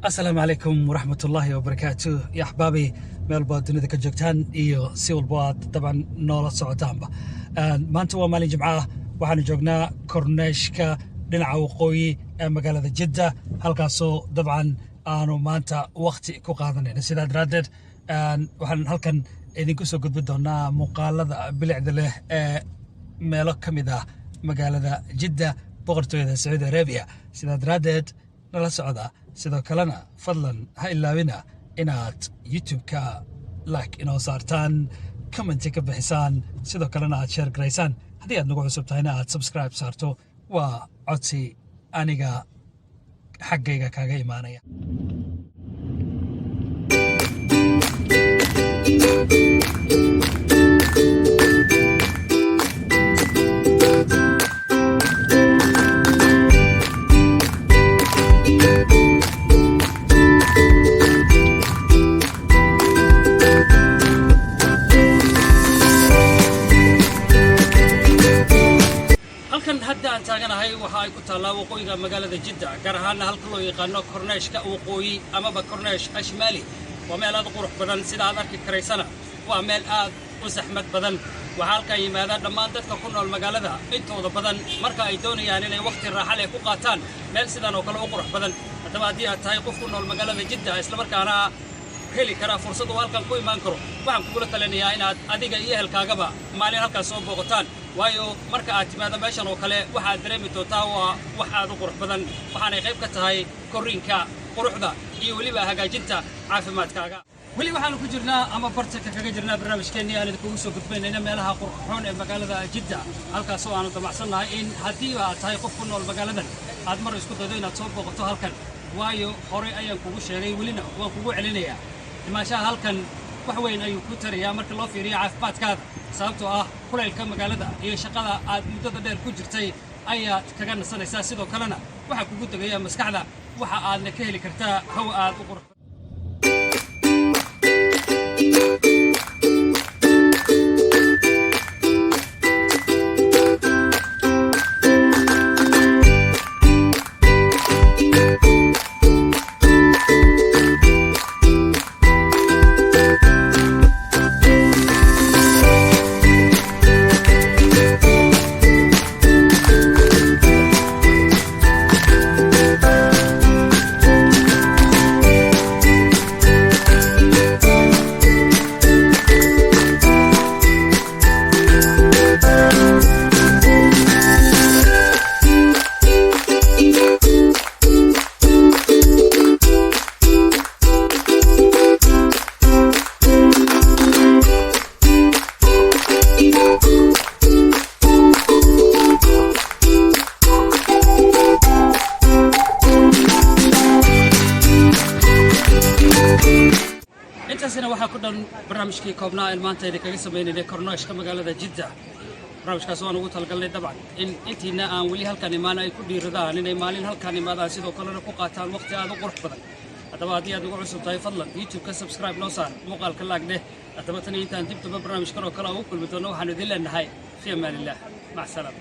السلام عليكم ورحمة الله وبركاته يا أحبابي ميلبورن دنيا كجوجتان إيو سيول بواد طبعا نولا سعودانبا ما أنتوا مالي جمعة وحنا جوجنا كورنيشكا dhinaca waqooyi ee magaalada Jeddah halkaasoo dabcan aanu maanta waqti ku qaadanayna sidaa daraadeed waxaan halkan idinku soo gudbin doonaa muuqaalada bilicda leh ee meelo ka mid ah magaalada Jeddah Boqortooyada Sacuudi Careebiya sidaa daraadeed nala socda sidoo kalena fadlan ha ilaawina inaad YouTube-ka like inoo saartaan comment ka bixisaan sidoo kalena aad share gareysaan haddii aad nagu cusub tahayna aad subscribe saarto waa codsi aniga xaggayga kaaga imaanaya hadda aan taaganahay waxa ay ku taala waqooyiga magaalada Jeddah gaar ahaan halka loo yaqaano Korneeyshka waqooyi ama Korneeysh ashmaali waa meel aad u qurux badan sida aad arki karaysana waa meel aad u saxmad badan waxa halka yimaada dhammaan dadka ku nool magaalada intooda badan marka ay doonayaan inay waqti raaxo leh ku qaataan meel sidan oo kale u qurux badan hadaba haddii aad tahay qof ku nool magaalada Jeddah isla markaana heli kara fursad oo halkan ku imaan karo waxaan kugu talinayaa inaad adiga iyo ehelkaagaba maalin halkaas soo booqataan waayo marka aad timaado meeshan oo kale waxa aad dareemi doontaa waa wax aad u qurux badan waxaana qayb ka tahay korriinka quruxda iyo waliba hagaajinta caafimaadkaaga wali waxaan ku jirnaa ama bartanka kaga jirnaa barnaamijkeennii aan idinku soo gudbinayna meelaha qurxoon ee magaalada Jeddah halkaas oo aanu damacsanahay in haddii aad tahay qof ku nool magaaladan aad mar isku daydo inaad soo booqato halkan waayo hore ayaan kugu sheegay walina waan kugu celinayaa imaashaha halkan wax weyn ayuu ku tarayaa marka loo fiiriyo caafimaadkaada sababtoo ah kulaylka magaalada iyo shaqada aad muddada dheer ku jirtay ayaad kaga nasanaysaa sidoo kalena waxa kugu tagaya maskaxda waxa aadna ka heli kartaa hawo aad u qurux intaasina waxa ku dhan barnaamijkii koobnaa ee maanta ay kaga sameeyeen Korneeyshka magaalada Jeddah barnaamijkaas oo ugu talgalnay dabcan in intiina aan wali halkan imaan ay ku dhiiradaan inay maalin halkan imaadaan sidoo kalena ku qaataan waqti aad u qurux badan hadaba haddii aad ugu cusub tahay fadlan YouTube-ka subscribe noo saar muuqaalka laagde hadaba tan intaan dib u barnaamijkan oo kale ugu kulmi doono waxaan idin leenahay fi amaan illah mac salaam